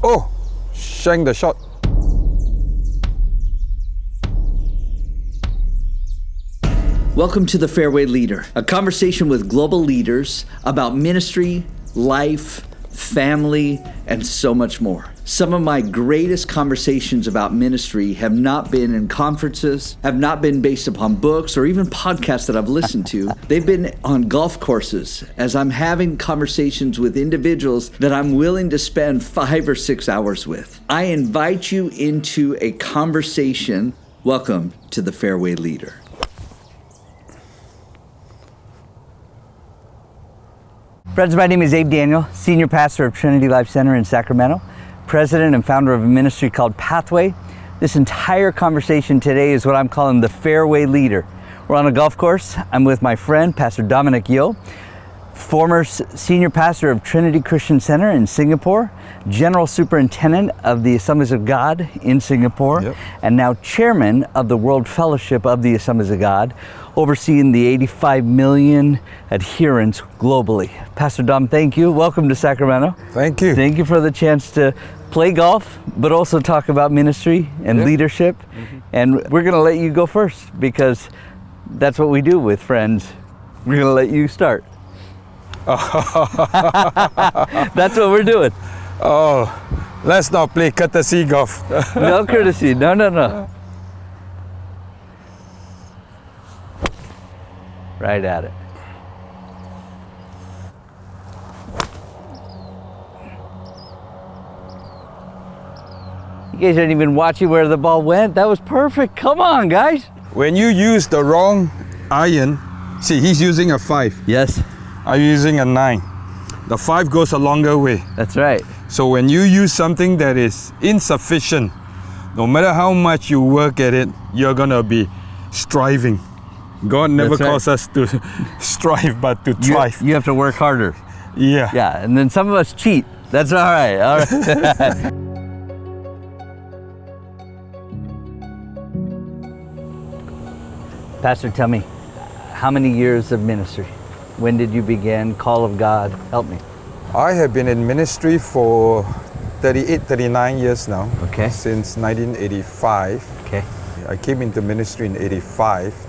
Oh, shank the shot. Welcome to the Fairway Leader, a conversation with global leaders about ministry, life, family, and so much more. Some of my greatest conversations about ministry have not been in conferences, have not been based upon books or even podcasts that I've listened to. They've been on golf courses as I'm having conversations with individuals that I'm willing to spend 5 or 6 hours with. I invite you into a conversation. Welcome to the Fairway Leader. Friends, my name is Abe Daniel, Senior Pastor of Trinity Life Center in Sacramento, President and founder of a ministry called Pathway. This entire conversation today is what I'm calling the Fairway Leader. We're on a golf course. I'm with my friend, Pastor Dominic Yeo, former Senior Pastor of Trinity Christian Center in Singapore, General Superintendent of the Assemblies of God in Singapore, and now Chairman of the World Fellowship of the Assemblies of God, overseeing the 85 million adherents globally. Pastor Dom, thank you. Welcome to Sacramento. Thank you. Thank you for the chance to play golf, but also talk about ministry and leadership. And we're going to let you go first because that's what we do with friends. We're going to let you start. That's what we're doing. Oh, let's not play courtesy golf. No courtesy. No. Right at it. You guys aren't even watching where the ball went. That was perfect. Come on, guys. When you use the wrong iron, see, he's using a 5. Yes. I'm using a 9. The 5 goes a longer way. That's right. So when you use something that is insufficient, no matter how much you work at it, you're gonna be striving. God never calls us to strive, but to thrive. You have to work harder. Yeah. Yeah, and then some of us cheat. That's all right. All right. Pastor, tell me, how many years of ministry? When did you begin? Call of God, help me. I have been in ministry for 38, 39 years now. Okay. Since 1985. Okay. I came into ministry in 85.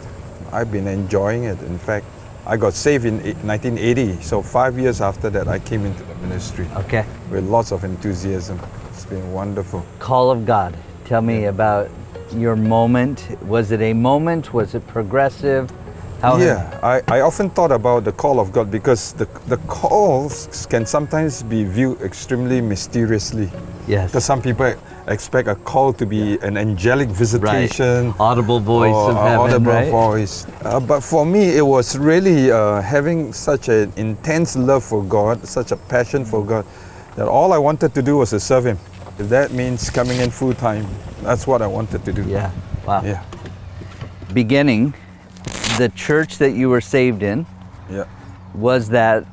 I've been enjoying it. In fact, I got saved in 1980. So 5 years after that, I came into the ministry. Okay. With lots of enthusiasm. It's been wonderful. Call of God. Tell me about your moment. Was it a moment? Was it progressive? I often thought about the call of God because the calls can sometimes be viewed extremely mysteriously. Yes. Because some people expect a call to be an angelic visitation. Right. Audible voice of heaven, audible right? voice. But for me, it was really having such an intense love for God, such a passion for God, that all I wanted to do was to serve Him. If that means coming in full time, that's what I wanted to do. Yeah. Wow. Yeah. Beginning, the church that you were saved in, was that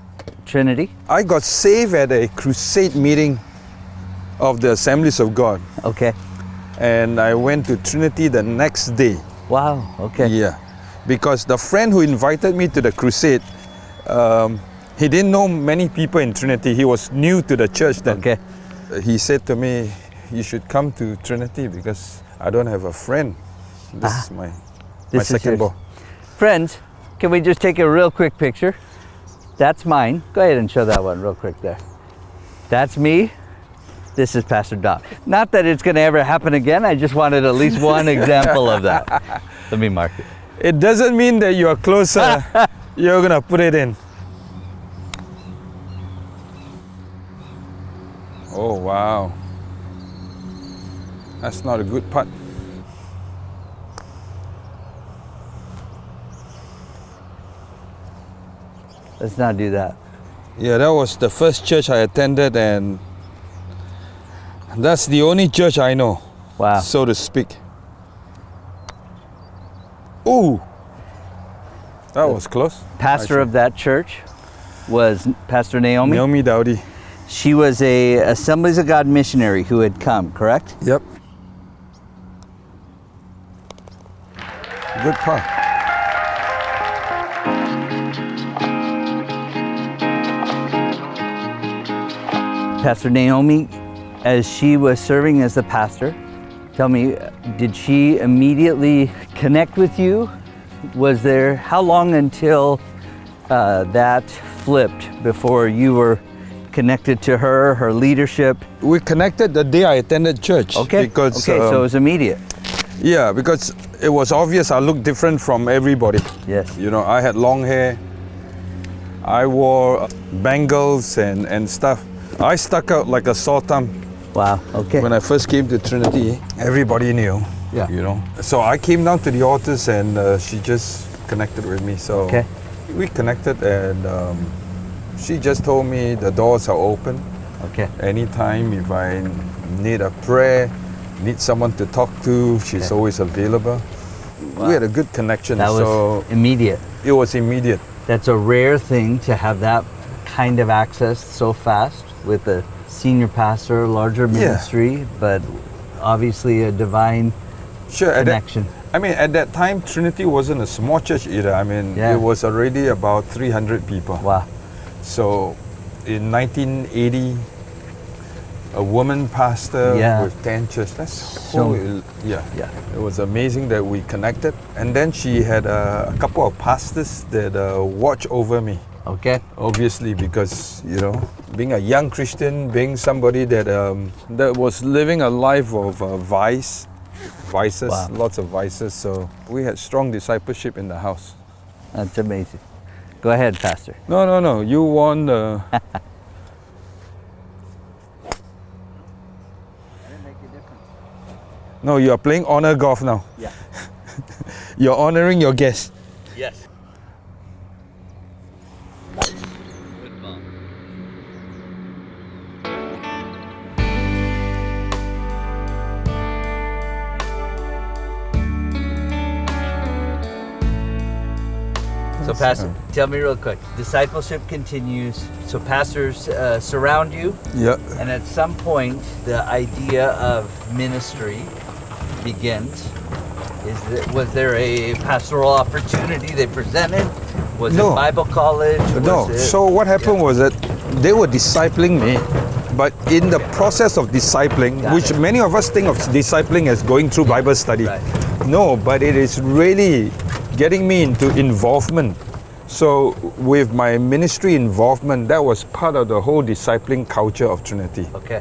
Trinity? I got saved at a crusade meeting of the Assemblies of God. Okay. And I went to Trinity the next day. Wow, okay. Yeah. Because the friend who invited me to the crusade, he didn't know many people in Trinity. He was new to the church then. Okay. He said to me, you should come to Trinity because I don't have a friend. This is my second ball. Friends, can we just take a real quick picture? That's mine. Go ahead and show that one real quick there. That's me. This is Pastor Dom. Not that it's going to ever happen again. I just wanted at least one example of that. Let me mark it. It doesn't mean that you're closer. You're going to put it in. Oh, wow. That's not a good putt. Let's not do that. Yeah, that was the first church I attended, and that's the only church I know. Wow. So to speak. Ooh. That was close. Pastor of that church was Pastor Naomi. Naomi Dowdy. She was a Assemblies of God missionary who had come, correct? Yep. Good putt. Pastor Naomi as she was serving as the pastor, tell me, did she immediately connect with you? Was there, how long until that flipped before you were connected to her, her leadership? We connected the day I attended church. Okay, Because, so it was immediate. yeah, because it was obvious I looked different from everybody. Yes. You know, I had long hair. I wore bangles and stuff. I stuck out like a sore thumb. Wow, okay. When I first came to Trinity, everybody knew. Yeah. You know. So I came down to the altars and she just connected with me. So Okay. we connected and she just told me the doors are open. Okay. Anytime if I need a prayer, need someone to talk to, she's Okay. always available. Wow. We had a good connection. That was so immediate. it was immediate. That's a rare thing to have that kind of access so fast with a senior pastor, larger ministry, but obviously a divine Sure. connection. At that time, Trinity wasn't a small church either. Yeah. It was already about 300 people. Wow. So in 1980, a woman pastor Yeah. with 10 churches. That's So- yeah. Yeah. It was amazing that we connected. And then she had a couple of pastors that watch over me. Okay. Obviously, because being a young Christian, being somebody that was living a life of vices, Wow. lots of vices. So we had strong discipleship in the house. That's amazing. Go ahead, Pastor. No. You won the. No, you are playing honor golf now. Yeah. You're honoring your guests. Yes. So, Pastor, tell me real quick. Discipleship continues. So, pastors surround you, Yeah. and at some point, the idea of ministry begins. Was there a pastoral opportunity they presented? Was No. it Bible college? No. Was it- So what happened was that they were discipling me, but in the process of discipling, Got which it. many of us think of discipling as going through Bible study. Right. No, but it is really getting me into involvement. So with my ministry involvement, that was part of the whole discipling culture of Trinity. Okay.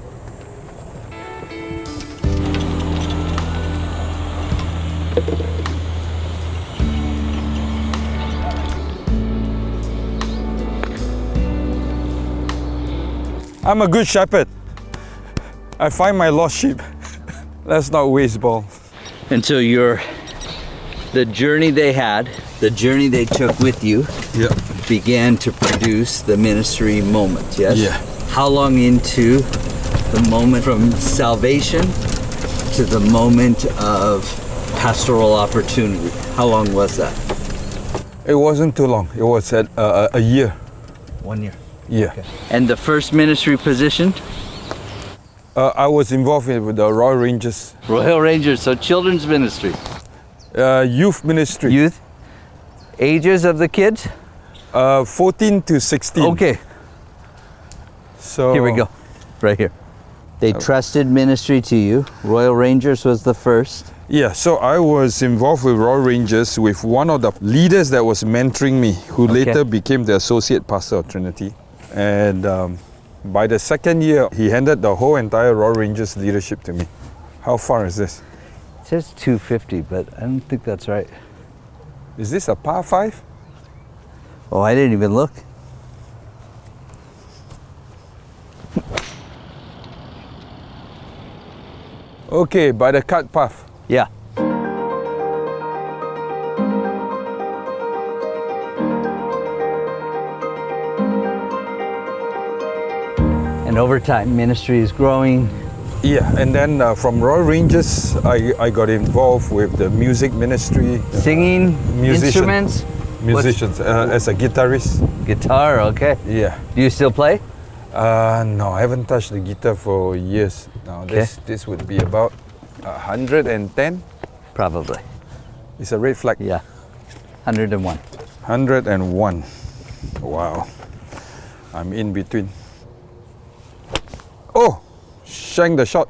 I'm a good shepherd. I find my lost sheep. Let's not waste ball. And so the journey they had, the journey they took with you, Yeah. began to produce the ministry moment, yes? Yeah. How long into the moment from salvation to the moment of pastoral opportunity? How long was that? It wasn't too long. It was at a year. 1 year. Yeah. And the first ministry position? I was involved with the Royal Rangers Royal Rangers, so children's ministry. youth ministry. Youth? Ages of the kids? 14 to 16. Okay, So here we go. Right here. They trusted ministry to you. Royal Rangers was the first. Yeah, so I was involved with Royal Rangers with one of the leaders that was mentoring me, who Okay. later became the associate pastor of Trinity. And by the second year, he handed the whole entire Royal Rangers leadership to me. How far is this? It says 250, but I don't think that's right. Is this a par 5? Oh, I didn't even look. Okay, by the cut path. Yeah. And over time, ministry is growing. Yeah, and then from Royal Rangers, I got involved with the music ministry. Singing, Musician. instruments, Musicians, as a guitarist. guitar, okay. Yeah. Do you still play? No, I haven't touched the guitar for years. Now this would be about 110. Probably. It's a red flag. Yeah. 101. 101. Wow. I'm in between. Oh, shanked the shot,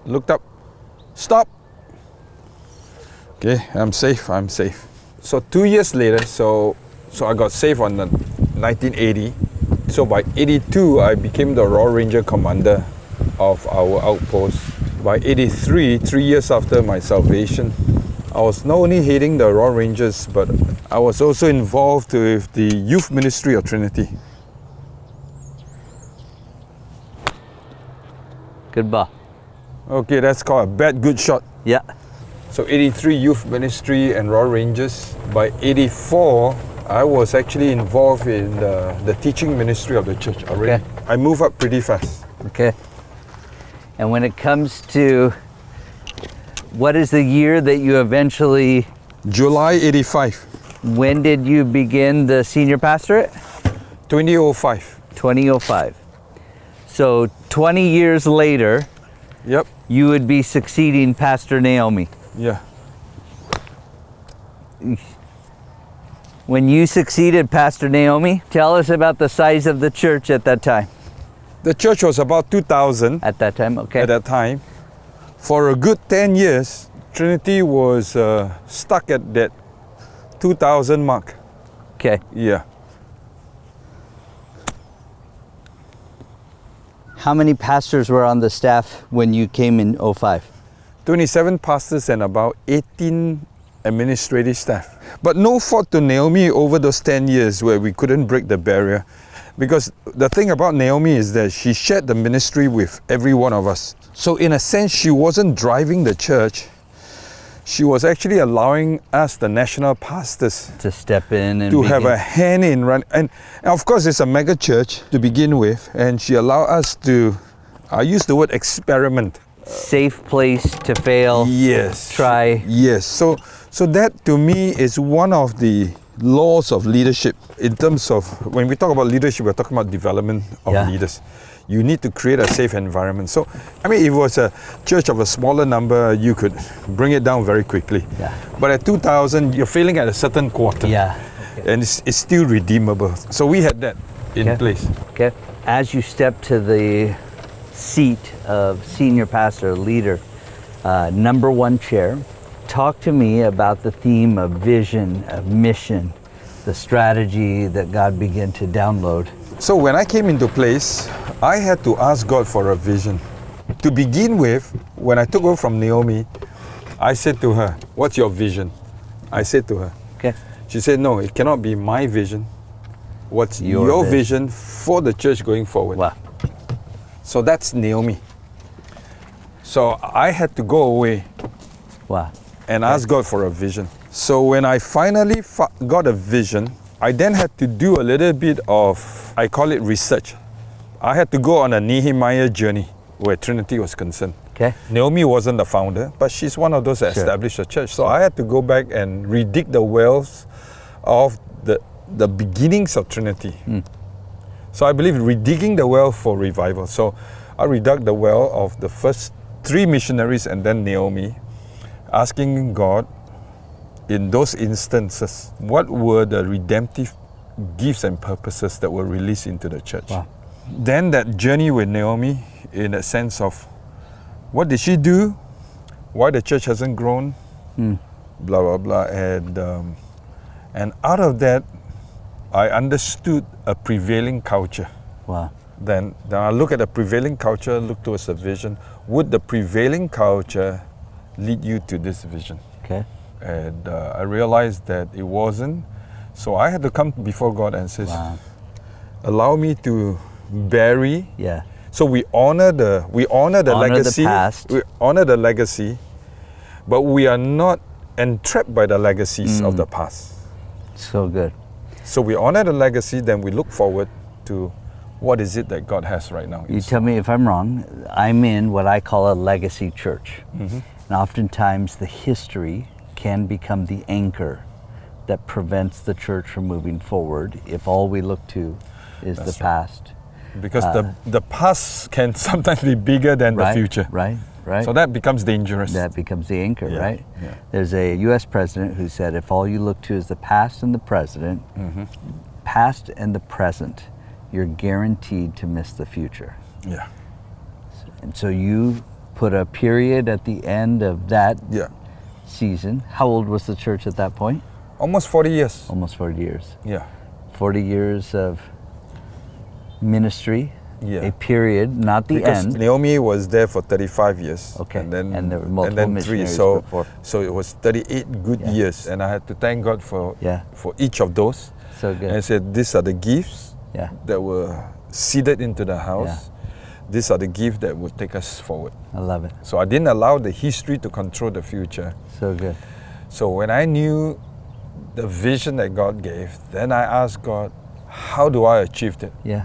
looked up, stop. Okay, I'm safe. So 2 years later, so I got saved on 1980. So by 82, I became the Royal Ranger Commander of our outpost. By 83, 3 years after my salvation, I was not only heading the Royal Rangers, but I was also involved with the Youth Ministry of Trinity. Good ball. Okay, that's called a bad good shot. Yeah. So 83 Youth Ministry and Royal Rangers. By 84, I was actually involved in the teaching ministry of the church already. Okay. I move up pretty fast. Okay. And when it comes to what is the year that you eventually, July 85, when did you begin the senior pastorate? 2005. 2005. So 20 years later, Yep. you would be succeeding Pastor Naomi. Yeah. When you succeeded Pastor Naomi, tell us about the size of the church at that time. The church was about 2,000 At that time, okay. at that time. For a good 10 years, Trinity was stuck at that 2,000 mark. Okay. Yeah. How many pastors were on the staff when you came in 05? 27 pastors and about 18 administrative staff. But no fault to Naomi over those 10 years where we couldn't break the barrier. Because the thing about Naomi is that she shared the ministry with every one of us. So in a sense, she wasn't driving the church. She was actually allowing us, the national pastors, To step in and to have begin. a hand in run. And of course, it's a mega church to begin with. And she allowed us to, I use the word experiment. Safe place to fail. Yes. Try. Yes. So that to me is one of the laws of leadership. In terms of, when we talk about leadership, we're talking about development of Yeah. leaders. You need to create a safe environment. So, I mean, if it was a church of a smaller number, you could bring it down very quickly. Yeah. But at 2,000, you're failing at a certain quarter. Yeah. And it's still redeemable. So we had that in Okay. place. Okay. As you step to the seat of senior pastor, leader, number one chair, talk to me about the theme of vision, of mission, the strategy that God began to download. So when I came into place, I had to ask God for a vision. To begin with, when I took over from Naomi, I said to her, "What's your vision?" I said to her. Okay. She said, "No, it cannot be my vision. What's Your your vision for the church going forward?" Wow. So that's Naomi. So I had to go away Wow. and ask God for a vision. So when I finally got a vision, I then had to do a little bit of, I call it research. I had to go on a Nehemiah journey where Trinity was concerned. Okay. Naomi wasn't the founder, but she's one of those that established a church. So I had to go back and redig the wells of the beginnings of Trinity. So I believe redigging the well for revival. So I redug the well of the first 3 missionaries and then Naomi, asking God, in those instances, what were the redemptive gifts and purposes that were released into the church? Wow. Then that journey with Naomi, in a sense of what did she do, why the church hasn't grown, blah, blah, blah. And out of that, I understood a prevailing culture. Wow. Then I look at the prevailing culture, look towards the vision. Would the prevailing culture lead you to this vision? Okay. And I realized that it wasn't. So I had to come before God and say, Wow. allow me to bury. Yeah. So we honor the Honor the legacy. past. We honor the legacy, but we are not entrapped by the legacies of the past. So good. So we honor the legacy, then we look forward to what is it that God has right now. You tell me if I'm wrong. I'm in what I call a legacy church. And oftentimes the history can become the anchor that prevents the church from moving forward if all we look to is the past. Because the past can sometimes be bigger than the future. Right. So that becomes dangerous. That becomes the anchor, Yeah, right? yeah. There's a U.S. president who said, if all you look to is the past and the past and the present, you're guaranteed to miss the future. Yeah. And so you put a period at the end of that Yeah. season. How old was the church at that point? Almost 40 years. Almost 40 years. Yeah. 40 years of ministry, Yeah. a period, not the Because end. Naomi was there for 35 years. Okay. And then, And there were multiple three. missionaries So, before. so it was 38 good Yeah. years. And I had to thank God for Yeah. each of those. So good. And I said, these are the gifts Yeah. that were seeded into the house. These are the gifts that would take us forward. I love it. So I didn't allow the history to control the future. So good. So when I knew the vision that God gave, then I asked God, how do I achieve it? Yeah.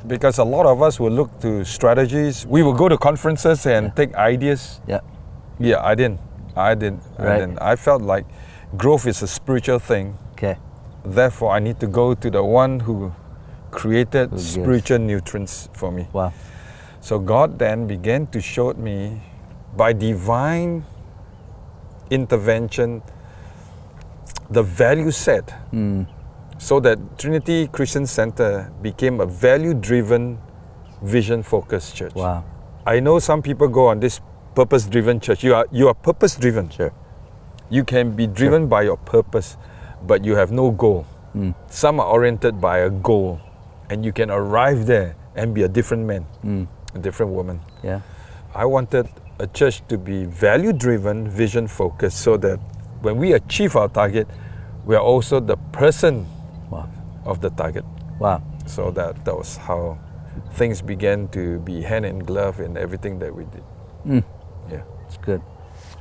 Because a lot of us will look to strategies. We will go to conferences and take ideas. Yeah. Yeah, I didn't. Right. I felt like growth is a spiritual thing. Okay. Therefore, I need to go to the one who created gives. spiritual nutrients for me. Wow. So God then began to show me by divine intervention the value set, so that Trinity Christian Center became a value-driven, vision-focused church. Wow. I know some people go on this purpose-driven church. You are purpose-driven. Sure. You can be driven by your purpose, but you have no goal. Some are oriented by a goal, and you can arrive there and be a different man, a different woman. Yeah. I wanted a church to be value-driven, vision-focused, so that when we achieve our target, we are also the person Wow. of the target. Wow. So that was how things began to be hand in glove in everything that we did. Yeah. It's good.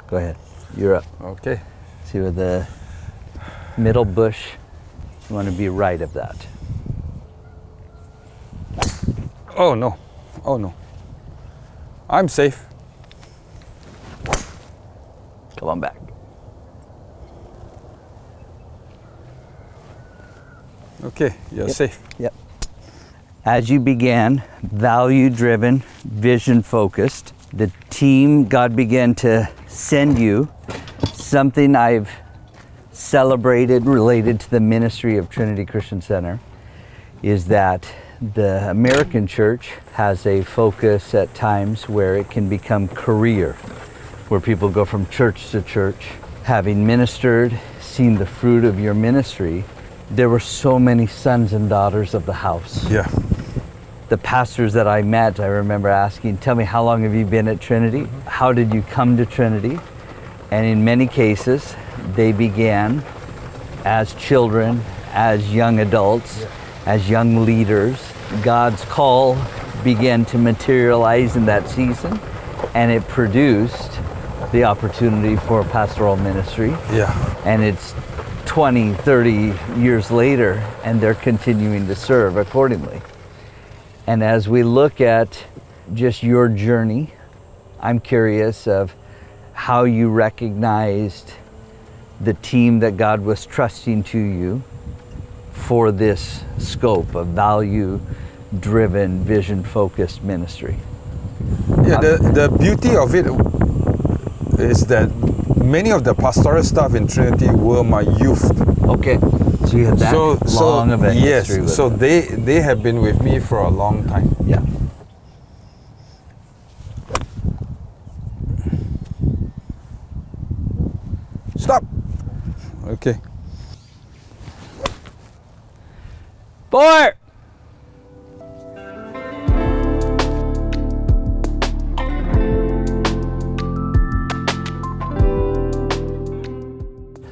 Go ahead. You're up. Okay. See where the middle bush, you want to be right of that. Oh no. Oh no. I'm safe. Come on back. Okay, you're safe. Yep. As you began, value-driven, vision-focused, the team, God began to send you something I've celebrated related to the ministry of Trinity Christian Center is that the American church has a focus at times where it can become career, where people go from church to church. Having ministered, seen the fruit of your ministry, there were so many sons and daughters of the house. Yeah. The pastors that I met, I remember asking, tell me, how long have you been at Trinity? How did you come to Trinity? And in many cases, they began as children, as young adults, as young leaders. God's call began to materialize in that season, and it produced the opportunity for pastoral ministry. Yeah. And it's 20, 30 years later, and they're continuing to serve accordingly. And as we look at just your journey, I'm curious of how you recognized the team that God was trusting to you for this scope of value-driven, vision-focused ministry. Yeah, the beauty of it is that many of the pastoral staff in Trinity were my youth. Okay, so you had that long of a history with so them. they have been with me for a long time. Yeah. Stop. Okay. 4.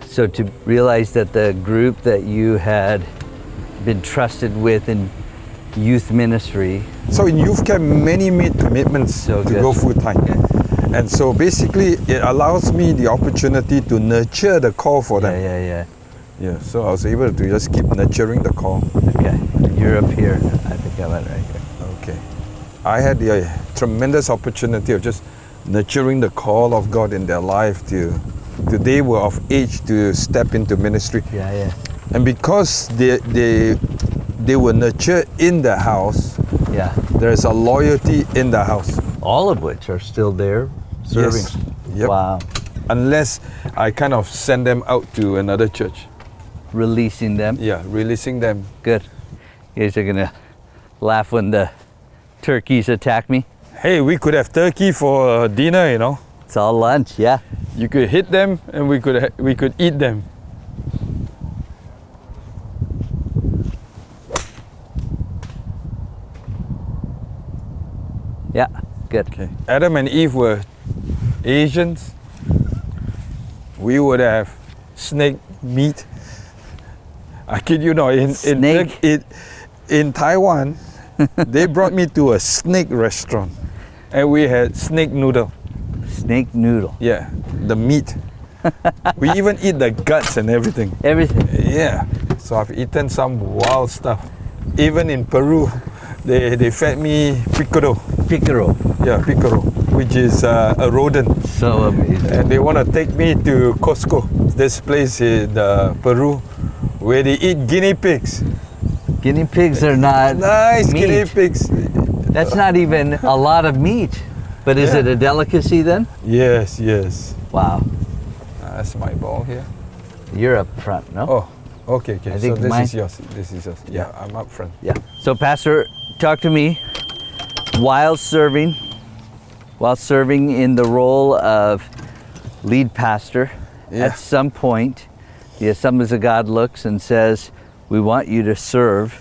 So to realize that the group that you had been trusted with in youth ministry. So in youth camp, many made commitments So to good. go full time. And so basically it allows me the opportunity to nurture the call for them. Yeah, so I was able to just keep nurturing the call. Okay, you're up here. I think I went right here. Okay. I had the tremendous opportunity of just nurturing the call of God in their life till they were of age to step into ministry. Yeah. And because they were nurtured in the house, Yeah. there is a loyalty in the house. All of which are still there serving. Yes. Yep. Wow. Unless I kind of send them out to another church. Releasing them. Yeah, releasing them. Good. You guys are gonna laugh when the turkeys attack me. Hey, we could have turkey for dinner, you know. It's all lunch, yeah. You could hit them and we could eat them. Yeah, good. Okay. Adam and Eve were Asians. We would have snake meat. I kid you not, in Taiwan, they brought me to a snake restaurant and we had snake noodle. Snake noodle. Yeah, the meat. We even eat the guts and everything. Everything. Yeah, so I've eaten some wild stuff. Even in Peru, they fed me picaro. Picaro. Yeah, picaro, which is a rodent. So amazing. And they want to take me to Costco, this place in Peru, where they eat guinea pigs. Guinea pigs are not Nice meat. guinea pigs. That's not even a lot of meat. But is Yeah. it a delicacy then? Yes, yes. Wow. That's my ball here. You're up front, no? Oh, okay. I So think this mine- is yours. This is yours. Yeah, I'm up front. Yeah. So Pastor, talk to me. While serving in the role of lead pastor, Yeah. at some point, the Assemblies of God looks and says, we want you to serve.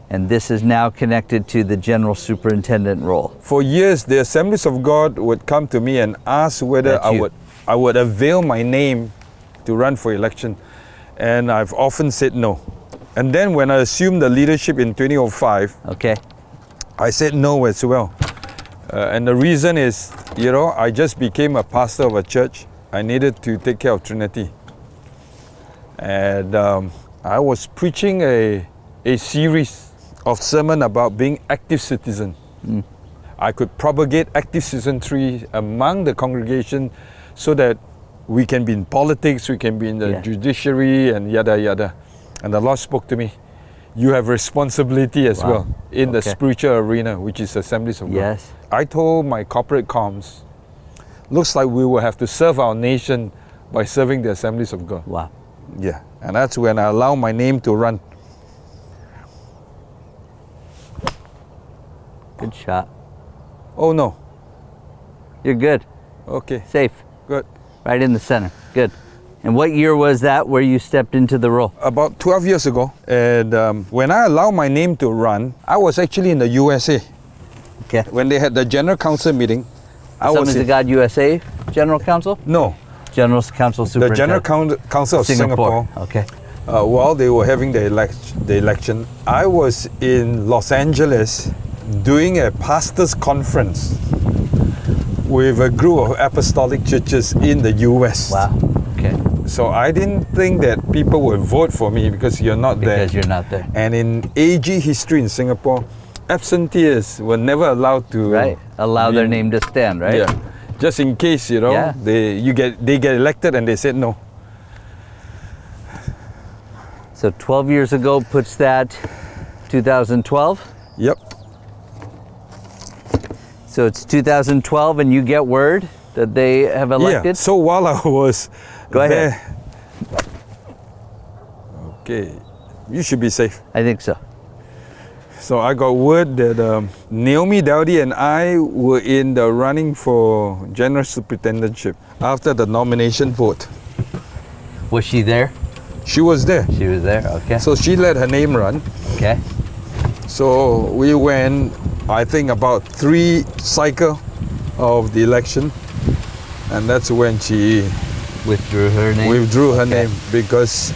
And this is now connected to the general superintendent role. For years, the Assemblies of God would come to me and ask whether That's you. I would avail my name to run for election. And I've often said no. And then when I assumed the leadership in 2005, Okay. I said no as well. And the reason is, you know, I just became a pastor of a church. I needed to take care of Trinity. And I was preaching a series of sermon about being active citizen. I could propagate active citizenry among the congregation so that we can be in politics, we can be in the Yeah. judiciary and yada yada. And the Lord spoke to me. You have responsibility as Wow. well in the Okay. spiritual arena, which is Assemblies of God. Yes. I told my corporate comms, looks like we will have to serve our nation by serving the Assemblies of God. Wow. Yeah, and that's when I allow my name to run. Good shot. Oh no, You're good. okay, Safe. good. Right in the center. Good. And what year was that where you stepped into the role? About 12 years ago, and when I allowed my name to run, I was actually in the USA. Okay. When they had the General Council meeting, I was Assemblies of in, God USA General Council? no, General Council the Superintendent. General Council of Singapore. Okay. While they were having the election, I was in Los Angeles doing a pastors' conference with a group of apostolic churches in the US. Wow. Okay. So I didn't think that people would vote for me because you're not Because there. you're not there. And in AG history in Singapore, absentees were never allowed to Right. Allow their be- name to stand, right? Yeah. Just in case, you know, Yeah. they get elected and they said no. So 12 years ago puts that 2012. Yep. So it's 2012 and you get word that they have Yeah. elected? So while I was Go ahead. there, okay, you should be safe. I think so. So I got word that Naomi, Dowdy and I were in the running for general superintendentship after the nomination vote. Was she there? She was there. She was there. Okay. So she let her name run. Okay. So we went, I think, about 3 cycles of the election. And that's when she Withdrew her name. withdrew her Okay. name because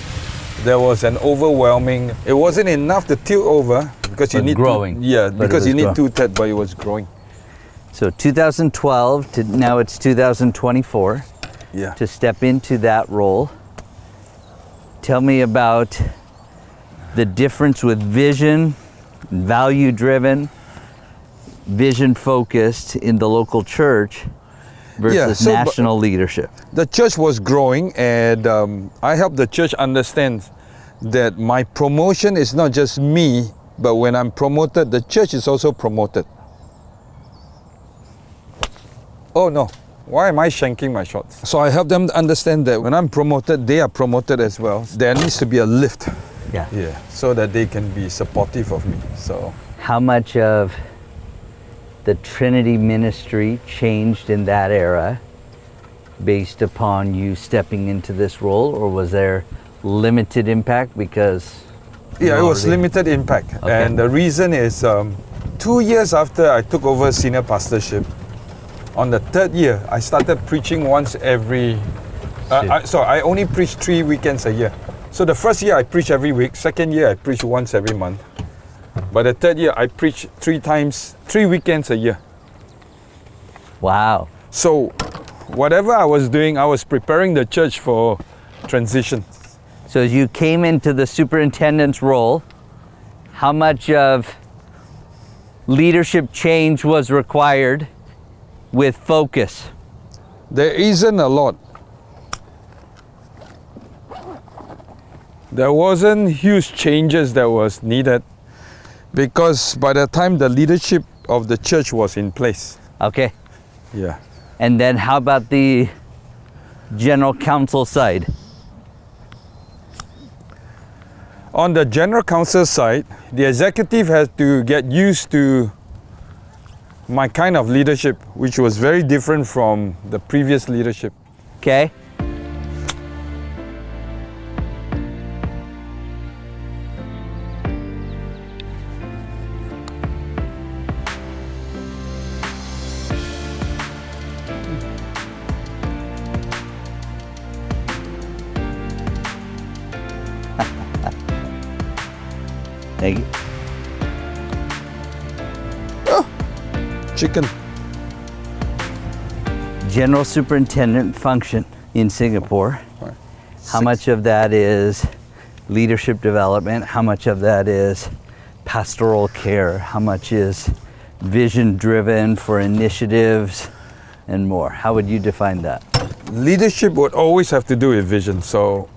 there was an overwhelming, it wasn't enough to tilt over because you But need growing. Yeah, But it because was you need growing. 2/3, but it was growing. So 2012 to now it's 2024 Yeah. to step into that role. Tell me about the difference with vision, value driven, vision focused in the local church versus so, national leadership. The church was growing, and I helped the church understand that my promotion is not just me, but when I'm promoted, the church is also promoted. Oh no, why am I shanking my shots? So I help them understand that when I'm promoted, they are promoted as well. There needs to be a lift, Yeah. so that they can be supportive of me. So How much of the Trinity ministry changed in that era based upon you stepping into this role, or was there limited impact because... Yeah, it was limited impact. Okay. And the reason is 2 years after I took over senior pastorship, on the third year, I started preaching once every... I only preached 3 weekends a year. So the first year I preached every week, second year I preached once every month. But the third year I preached 3 weekends a year. Wow. So whatever I was doing, I was preparing the church for transition. So as you came into the superintendent's role, how much of leadership change was required with focus? There isn't a lot. There wasn't huge changes that was needed because by the time the leadership of the church was in place. Okay. Yeah. And then how about the general council side? On the general council side, the executive had to get used to my kind of leadership, which was very different from the previous leadership. Okay. Thank you. Chicken. General superintendent function in Singapore. How much of that is leadership development? How much of that is pastoral care? How much is vision driven for initiatives and more? How would you define that? Leadership would always have to do with vision, so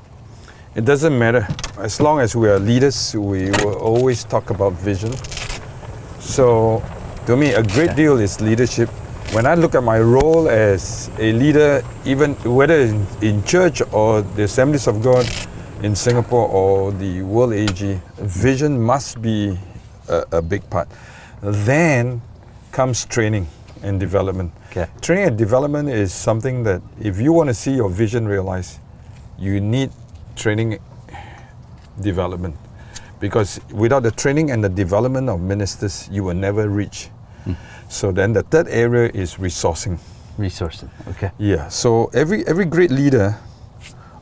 it doesn't matter. As long as we are leaders, we will always talk about vision. So to me, a great deal is leadership. When I look at my role as a leader, even whether in church or the Assemblies of God in Singapore or the World AG, vision must be a big part. Then comes training and development. Okay. Training and development is something that if you want to see your vision realized, you need training development, because without the training and the development of ministers, you will never reach. So then the third area is resourcing. Resourcing, okay. Yeah, so every great leader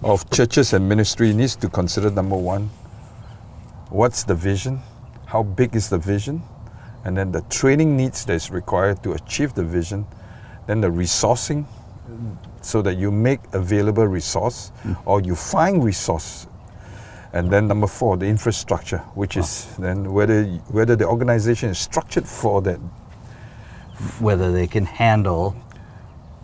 of churches and ministry needs to consider, number one, what's the vision? How big is the vision? And then the training needs that is required to achieve the vision. Then the resourcing, so that you make available resource or you find resource. And then number four, the infrastructure, which is then whether the organization is structured for that. Whether they can handle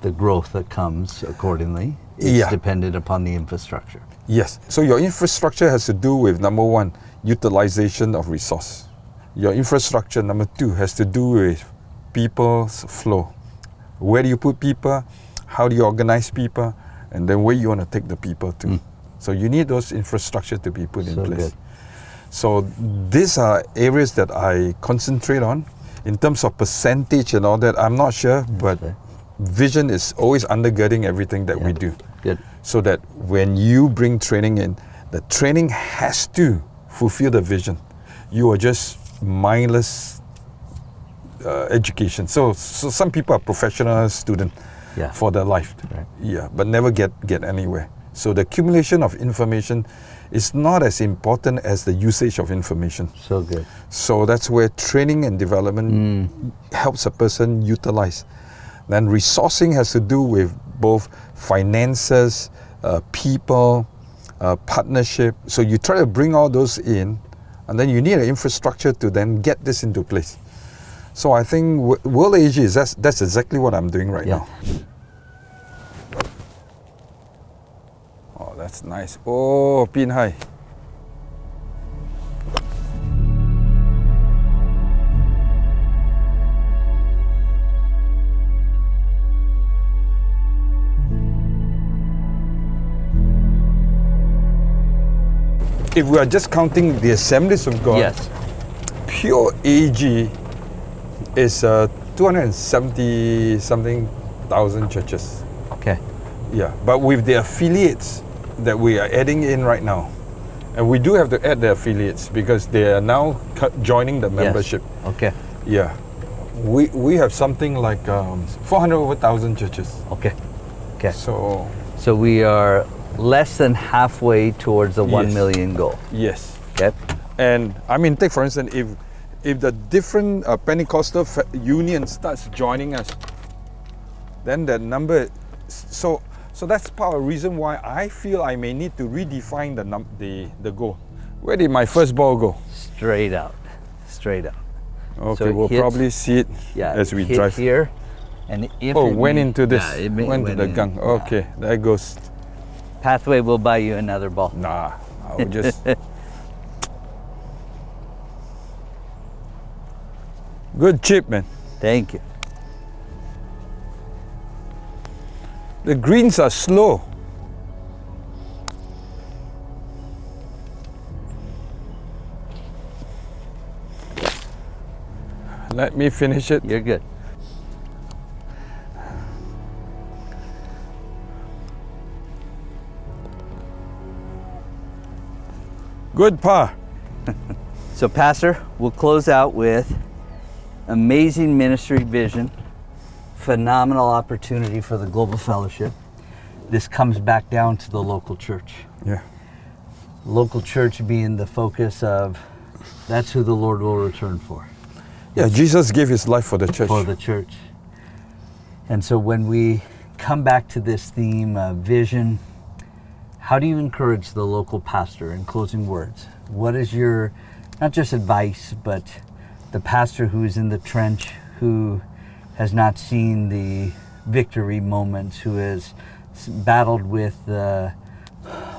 the growth that comes accordingly is dependent upon the infrastructure. Yes. So your infrastructure has to do with, number one, utilization of resource. Your infrastructure, number two, has to do with people's flow. Where do you put people? How do you organize people? And then where you want to take the people to. So you need those infrastructure to be put in place. Good. So these are areas that I concentrate on. In terms of percentage and all that, I'm not sure, but vision is always undergirding everything that we do. Good. So that when you bring training in, the training has to fulfill the vision. You are just mindless education. So some people are professional students for their life, but never get anywhere. So the accumulation of information is not as important as the usage of information. So good. So that's where training and development helps a person utilize. Then resourcing has to do with both finances, people, partnership. So you try to bring all those in, and then you need an infrastructure to then get this into place. So I think World AG that's exactly what I'm doing right now. Oh, that's nice. Oh, Pin Hai. If we are just counting the Assemblies of God, yes, pure AG is 270 something thousand churches. Okay. Yeah, but with the affiliates that we are adding in right now, and we do have to add the affiliates because they are now joining the membership. Yes. Okay. Yeah, we have something like 400 over 1,000 churches. Okay. Okay. So we are less than halfway towards the 1 million goal. yes. Okay. And I mean, take for instance, if the different Pentecostal union starts joining us, then that number. So that's part of the reason why I feel I may need to redefine the goal. Where did my first ball go? Straight out. Straight out. Okay, So we'll probably see it as we hit drive. here, and if Went into this. Yeah, went to the gang. Yeah. Okay, there goes. Pathway will buy you another ball. Nah, I will just. Good chip, man. Thank you. The greens are slow. Let me finish it. You're good. Good par. So, Pastor, we'll close out with amazing ministry vision, phenomenal opportunity for the global fellowship. This comes back down to the local church. Yeah. Local church being the focus of, that's who the Lord will return for. Yeah, Jesus gave his life for the church. For the church. And so when we come back to this theme of vision, how do you encourage the local pastor in closing words? What is your, not just advice, but the pastor who is in the trench, who has not seen the victory moments, who has battled with the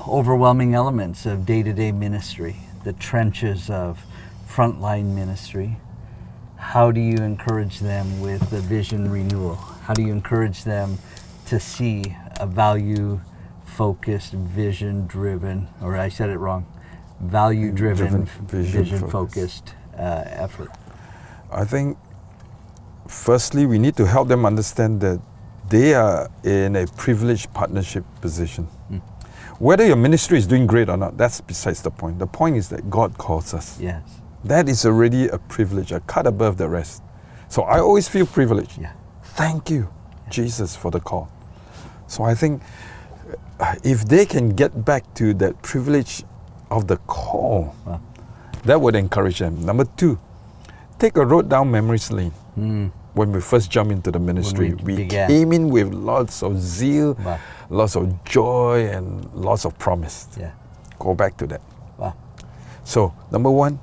overwhelming elements of day-to-day ministry, the trenches of frontline ministry? How do you encourage them with the vision renewal? How do you encourage them to see a value-focused, vision-driven, or I said it wrong, value-driven, vision-focused effort? I think, firstly, we need to help them understand that they are in a privileged partnership position. Whether your ministry is doing great or not, that's besides the point. The point is that God calls us. Yes. That is already a privilege, a cut above the rest. So I always feel privileged. Yeah. Thank you, Jesus, for the call. So I think if they can get back to that privilege of the call, Wow. that would encourage them. Number two, take a road down memory lane. When we first jumped into the ministry, we we began. came in with lots of zeal, Wow. lots of joy, and lots of promise. Yeah. Go back to that. Wow. So, number one,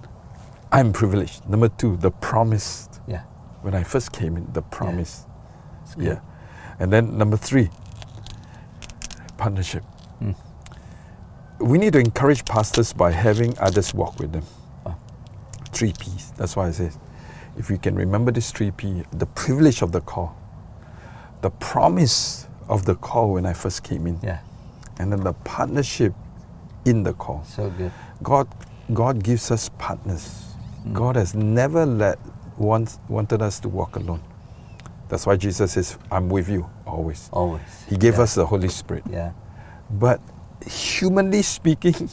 I'm privileged. Number two, the promise. Yeah. When I first came in, the promise. It's good. Yeah. And then number three, partnership. We need to encourage pastors by having others walk with them. Wow. 3 P's. That's why I say, if you can remember this 3 P, the privilege of the call, the promise of the call when I first came in, Yeah. and then the partnership in the call. So good. God gives us partners. God has never wanted us to walk alone. That's why Jesus says, I'm with you always. Always. He gave us the Holy Spirit. Yeah. But humanly speaking,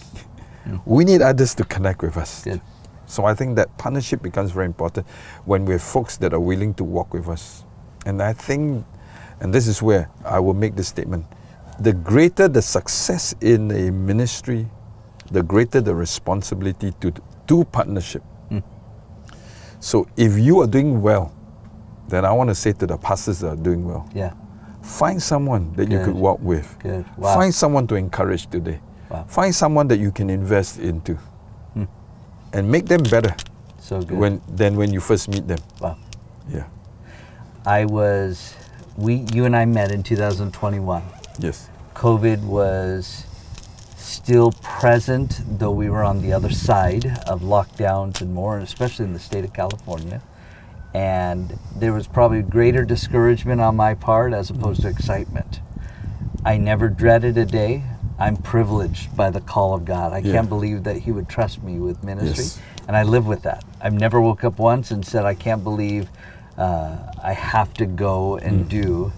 we need others to connect with us. Good. So I think that partnership becomes very important when we have folks that are willing to walk with us. And I think, and this is where I will make this statement, the greater the success in a ministry, the greater the responsibility to do partnership. So if you are doing well, then I want to say to the pastors that are doing well, Yeah. find someone that you Good. could walk with. Good. Wow. Find someone to encourage today. Wow. Find someone that you can invest into. And make them better So good. than when you first meet them. Wow. Yeah. You and I met in 2021. Yes. COVID was still present, though we were on the other side of lockdowns and more, and especially in the state of California. And there was probably greater discouragement on my part as opposed to excitement. I never dreaded a day. I'm privileged by the call of God. I can't believe that He would trust me with ministry. Yes. And I live with that. I've never woke up once and said, I can't believe I have to go and do.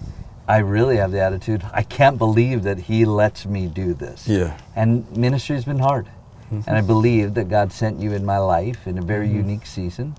I really have the attitude, I can't believe that he lets me do this. Yeah. And ministry has been hard. And I believe that God sent you in my life in a very unique season.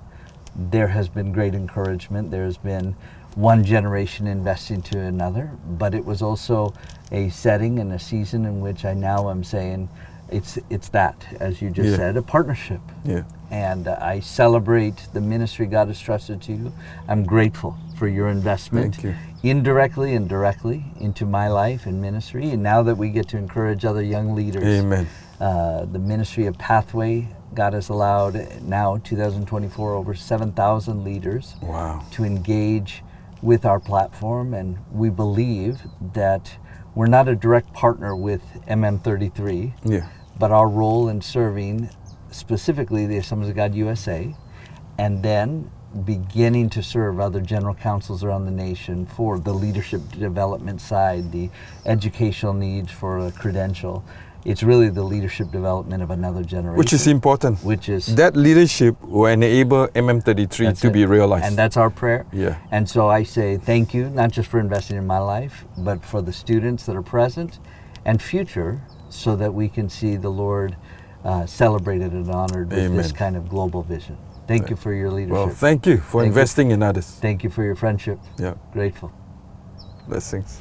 There has been great encouragement. There's been one generation investing to another, but it was also a setting and a season in which I now am saying it's that, as you just said, a partnership. Yeah. And I celebrate the ministry God has trusted to you. I'm grateful for your investment, Thank you. indirectly and directly, into my life and ministry. And now that we get to encourage other young leaders, Amen. the ministry of Pathway, God has allowed now, 2024, over 7,000 leaders Wow. to engage with our platform. And we believe that we're not a direct partner with MM33, Yeah. but our role in serving specifically the Assemblies of God USA, and then beginning to serve other general councils around the nation for the leadership development side, the educational needs for a credential. It's really the leadership development of another generation. Which is important. Which is That leadership will enable MM33 That's to it. be realized. And that's our prayer. Yeah. And so I say thank you, not just for investing in my life, but for the students that are present and future, so that we can see the Lord celebrated and honored with this Amen. kind of global vision. Thank you for your leadership. Well, thank you for Thank you. investing in others. Thank you for your friendship. Yeah. Grateful. Blessings.